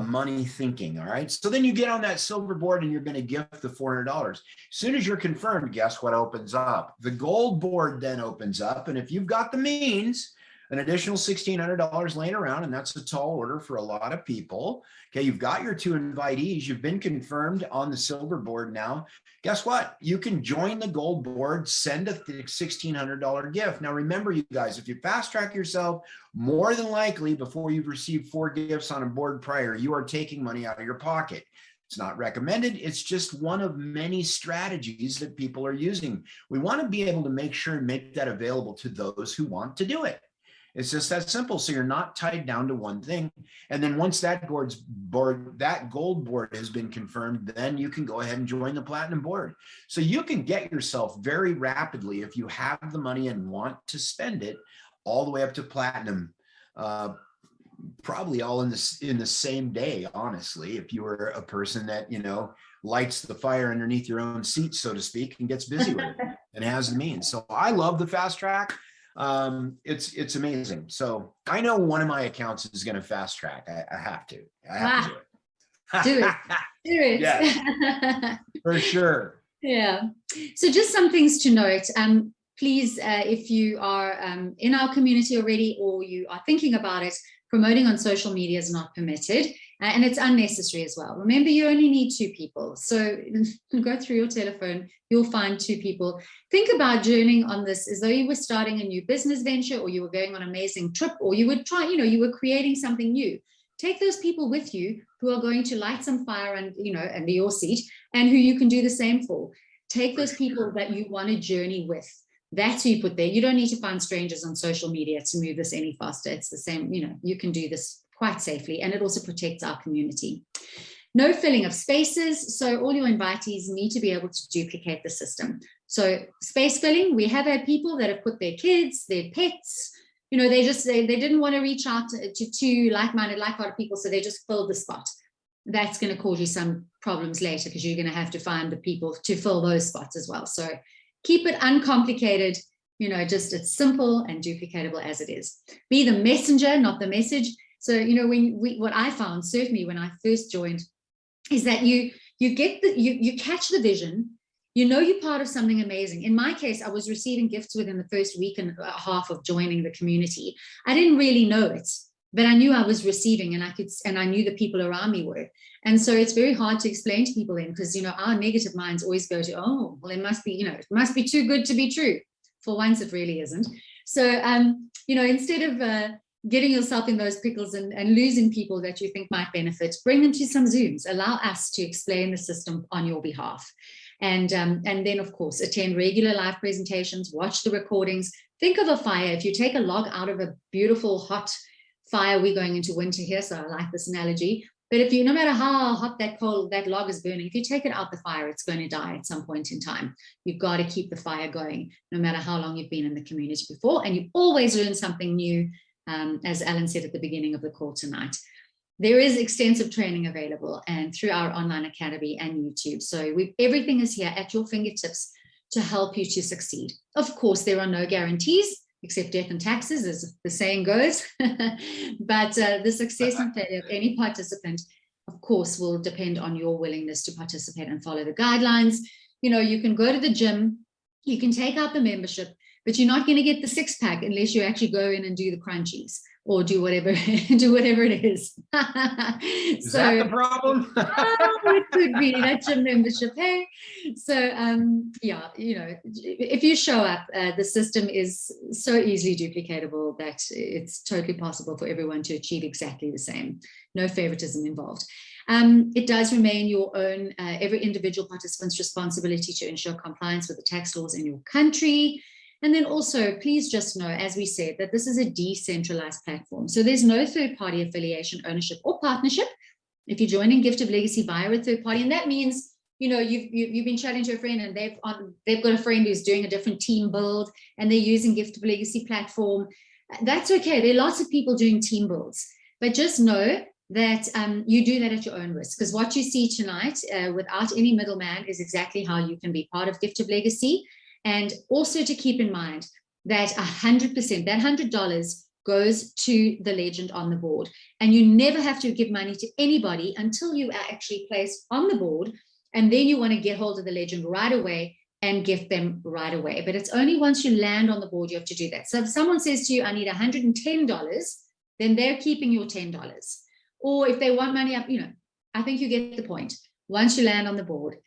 money thinking. All right, so then you get on that silver board and you're going to gift the $400. As soon as you're confirmed, guess what opens up? The gold board then opens up, and if you've got the means, an additional $1,600 laying around, and that's a tall order for a lot of people. Okay, you've got your 2 invitees, you've been confirmed on the silver board now. Guess what? You can join the gold board, send a $1,600 gift. Now remember, you guys, if you fast track yourself, more than likely before you've received 4 gifts on a board prior, you are taking money out of your pocket. It's not recommended. It's just one of many strategies that people are using. We want to be able to make sure and make that available to those who want to do it. It's just that simple. So you're not tied down to one thing. And then once that that gold board has been confirmed, then you can go ahead and join the platinum board. So you can get yourself very rapidly, if you have the money and want to spend it, all the way up to platinum, probably all in the same day, honestly, if you were a person that, lights the fire underneath your own seat, so to speak, and gets busy with it. and has the means. So I love the fast track. It's amazing. So I know one of my accounts is going to fast track. I have to. I have to do it. Do it. Do it. Yes, for sure. Yeah. So just some things to note. Please, if you are in our community already or you are thinking about it, promoting on social media is not permitted and it's unnecessary as well. Remember, you only need 2 people. So go through your telephone, you'll find 2 people. Think about journeying on this as though you were starting a new business venture or you were going on an amazing trip or you would try, you were creating something new. Take those people with you who are going to light some fire and, under your seat and who you can do the same for. Take those people that you want to journey with. That's who you put there. You don't need to find strangers on social media to move this any faster. It's the same, you can do this quite safely and it also protects our community. No filling of spaces. So all your invitees need to be able to duplicate the system. So space filling, we have had people that have put their kids, their pets, they didn't want to reach out to 2 like-minded, like-hearted people. So they just filled the spot. That's going to cause you some problems later because you're going to have to find the people to fill those spots as well. So keep it uncomplicated, just it's simple and duplicatable as it is. Be the messenger, not the message. So, what I found certainly when I first joined is that you catch the vision, you're part of something amazing. In my case, I was receiving gifts within the first week and a half of joining the community. I didn't really know it, but I knew I was receiving and I knew the people around me were. And so it's very hard to explain to people then because, our negative minds always go to, oh, well, it must be, it must be too good to be true. For once, it really isn't. So, instead of getting yourself in those pickles and losing people that you think might benefit, bring them to some Zooms, allow us to explain the system on your behalf. And then, of course, attend regular live presentations, watch the recordings. Think of a fire. If you take a log out of a beautiful, hot fire, we're going into winter here, so I like this analogy. But if no matter how hot that log is burning, if you take it out the fire, it's going to die at some point in time. You've got to keep the fire going, no matter how long you've been in the community before. And you always learn something new, as Alan said at the beginning of the call tonight. There is extensive training available and through our online academy and YouTube. So everything is here at your fingertips to help you to succeed. Of course, there are no guarantees, except death and taxes, as the saying goes. But the success and failure of any participant, of course, will depend on your willingness to participate and follow the guidelines. You can go to the gym, you can take out the membership, but you're not going to get the 6-pack unless you actually go in and do the crunchies or do whatever it is. Is that the problem? It could be that gym membership. Hey, so if you show up, the system is so easily duplicatable that it's totally possible for everyone to achieve exactly the same. No favoritism involved. It does remain your own, every individual participant's responsibility to ensure compliance with the tax laws in your country. And then also, please just know, as we said, that this is a decentralized platform. So there's no third-party affiliation, ownership, or partnership. If you're joining Gift of Legacy via a third party, and that means, you've been chatting to a friend and they've got a friend who's doing a different team build and they're using Gift of Legacy platform. That's okay. There are lots of people doing team builds, but just know that you do that at your own risk, because what you see tonight without any middleman is exactly how you can be part of Gift of Legacy. And also to keep in mind that 100%, that $100 goes to the legend on the board. And you never have to give money to anybody until you are actually placed on the board. And then you want to get hold of the legend right away and gift them right away. But it's only once you land on the board you have to do that. So if someone says to you, I need $110, then they're keeping your $10. Or if they want money up, I think you get the point. Once you land on the board,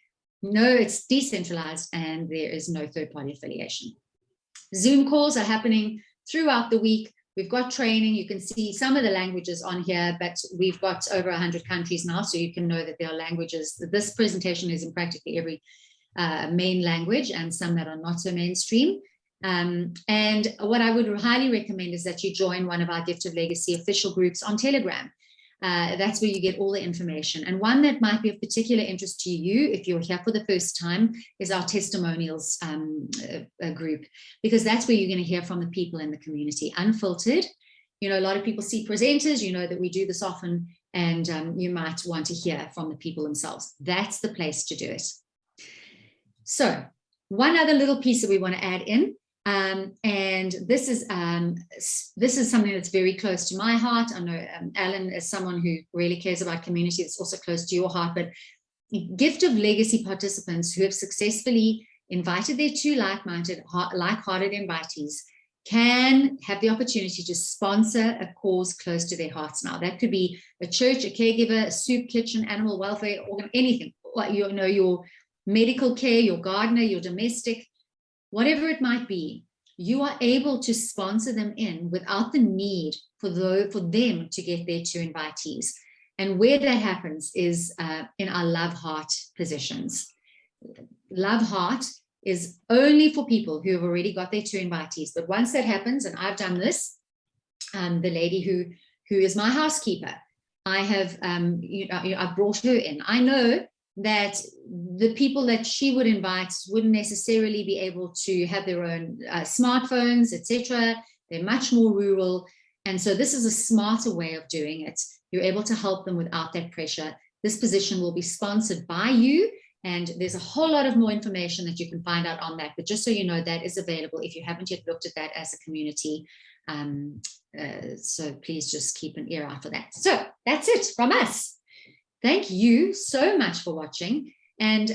no, it's decentralized and there is no third-party affiliation. Zoom calls are happening throughout the week. We've got training. You can see some of the languages on here, but we've got over 100 countries now, so you can know that there are languages. This presentation is in practically every main language and some that are not so mainstream. And what I would highly recommend is that you join one of our Gift of Legacy official groups on Telegram. That's where you get all the information. And one that might be of particular interest to you, if you're here for the first time, is our testimonials group, because that's where you're going to hear from the people in the community, unfiltered. A lot of people see presenters, that we do this often, and you might want to hear from the people themselves. That's the place to do it. So one other little piece that we want to add in, and this is something that's very close to my heart. I know Alan is someone who really cares about community. It's also close to your heart, but Gift of Legacy participants who have successfully invited their two like-hearted invitees can have the opportunity to sponsor a cause close to their hearts now. That could be a church, a caregiver, a soup kitchen, animal welfare, organ, anything. You know, your medical care, your gardener, your domestic, whatever it might be. You are able to sponsor them in without the need for them to get their two invitees. And where that happens is in our Love Heart positions. Love Heart is only for people who have already got their two invitees. But once that happens, and I've done this, the lady who is my housekeeper, I have I've brought her in. I know that the people that she would invite wouldn't necessarily be able to have their own smartphones, etc. They're much more rural. And so this is a smarter way of doing it. You're able to help them without that pressure. This position will be sponsored by you. And there's a whole lot of more information that you can find out on that. But just so you know, that is available if you haven't yet looked at that as a community. So please just keep an ear out for that. So that's it from us. Thank you so much for watching. And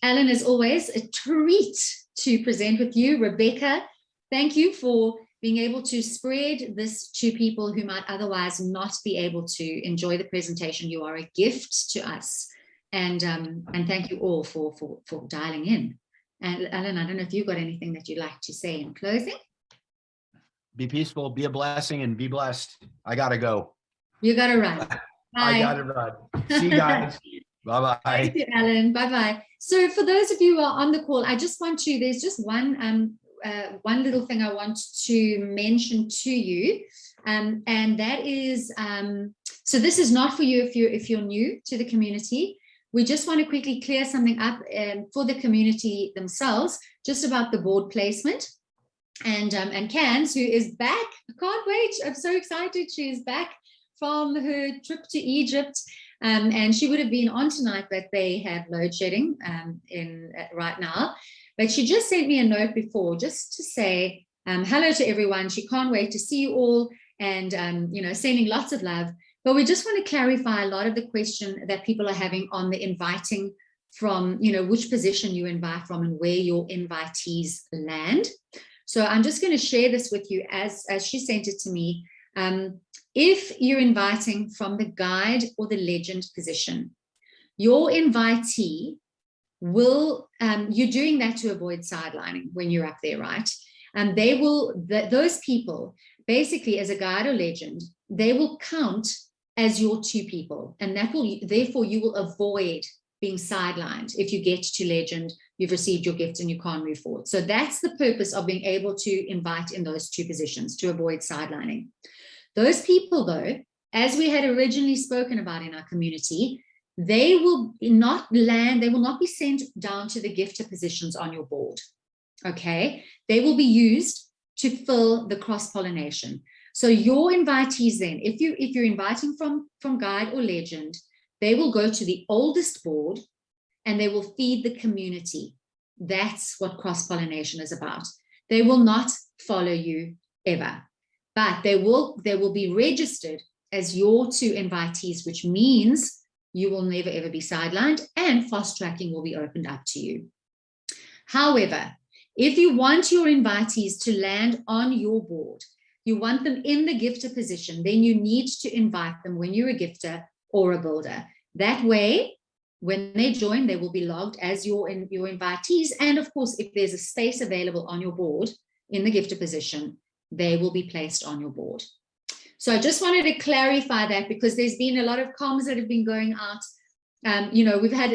Alan, as always, a treat to present with you. Rebecca, thank you for being able to spread this to people who might otherwise not be able to enjoy the presentation. You are a gift to us. And thank you all for dialing in. And Alan, I don't know if you've got anything that you'd like to say in closing. Be peaceful, be a blessing, and be blessed. I gotta go. You gotta run. Bye. I gotta run. See you guys. Bye-bye. Thank you, Alan. Bye-bye. So for those of you who are on the call, I just want to, there's just one little thing I want to mention to you. And that is, so this is not for you if you're new to the community. We just want to quickly clear something up for the community themselves, just about the board placement. And Cans, who is back, I can't wait. I'm so excited. She is back from her trip to Egypt. And she would have been on tonight, but they have load shedding right now. But she just sent me a note before just to say hello to everyone. She can't wait to see you all and, sending lots of love. But we just want to clarify a lot of the question that people are having on the inviting from, which position you invite from and where your invitees land. So I'm just going to share this with you as she sent it to me. If you're inviting from the guide or the legend position, your invitee will, you're doing that to avoid sidelining when you're up there, right? And those people, basically as a guide or legend, they will count as your two people. And therefore you will avoid being sidelined. If you get to legend, you've received your gift and you can't move forward. So that's the purpose of being able to invite in those two positions, to avoid sidelining. Those people, though, as we had originally spoken about in our community, they will not be sent down to the gifter positions on your board, okay? They will be used to fill the cross-pollination. So your invitees then, if you're inviting from guide or legend, they will go to the oldest board and they will feed the community. That's what cross-pollination is about. They will not follow you ever, but they will be registered as your two invitees, which means you will never ever be sidelined and fast tracking will be opened up to you. However, if you want your invitees to land on your board, you want them in the gifter position, then you need to invite them when you're a gifter or a builder. That way, when they join, they will be logged as your invitees. And of course, if there's a space available on your board in the gifter position, they will be placed on your board. So I just wanted to clarify that because there's been a lot of comms that have been going out. We've had,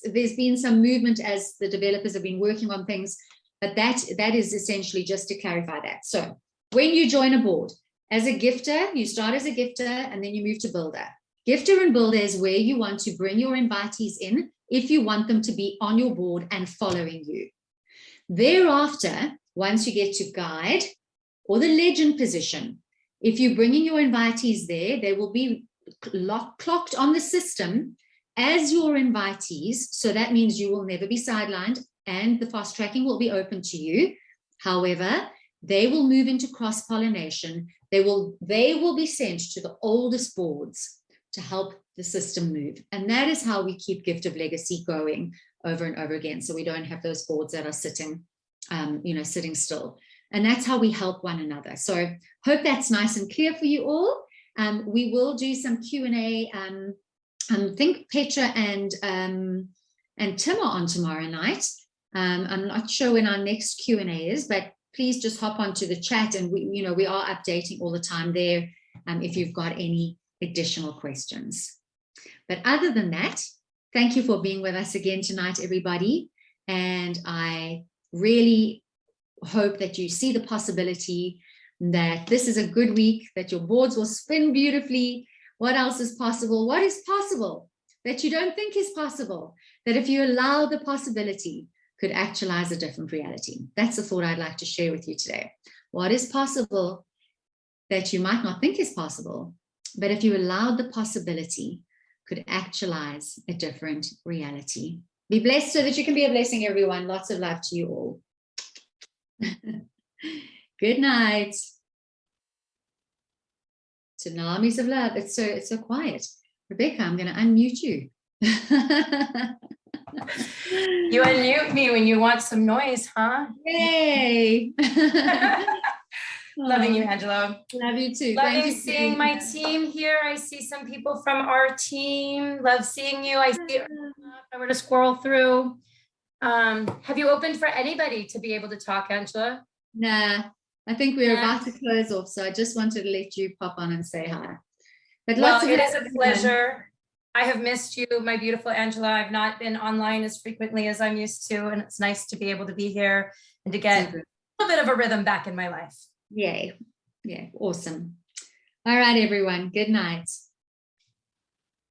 there's been some movement as the developers have been working on things, but that is essentially just to clarify that. So when you join a board as a gifter, you start as a gifter and then you move to builder. Gifter and builder is where you want to bring your invitees in if you want them to be on your board and following you. Thereafter, once you get to guide or the legend position, if you're bringing your invitees there, they will be clocked on the system as your invitees. So that means you will never be sidelined and the fast tracking will be open to you. However, they will move into cross-pollination. They will be sent to the oldest boards to help the system move. And that is how we keep Gift of Legacy going over and over again. So we don't have those boards that are sitting, sitting still. And that's how we help one another. So hope that's nice and clear for you all. We will do some Q&A. I think Petra and Tim are on tomorrow night. I'm not sure when our next Q&A is, but please just hop onto the chat, and we are updating all the time there if you've got any additional questions. But other than that, thank you for being with us again tonight, everybody. And I really hope that you see the possibility that this is a good week, that your boards will spin beautifully. What else is possible? What is possible that you don't think is possible? That if you allow the possibility, could actualize a different reality. That's the thought I'd like to share with you today. What is possible that you might not think is possible, but if you allowed the possibility, could actualize a different reality. Be blessed so that you can be a blessing, everyone. Lots of love to you all. Good night. Tsunamis of love. It's so quiet. Rebecca, I'm going to unmute you. You unmute me when you want some noise, huh? Yay! Loving you, Angela. Love you too. Loving seeing my team here. I see some people from our team. Love seeing you. I see if I were to scroll through. Have you opened for anybody to be able to talk, Angela? Nah, I think we're about to close off, so I just wanted to let you pop on and say hi. But well, it is a pleasure. I have missed you, my beautiful Angela. I've not been online as frequently as I'm used to, and it's nice to be able to be here and to get a little bit of a rhythm back in my life. Yay. Yeah, awesome. All right, everyone. Good night.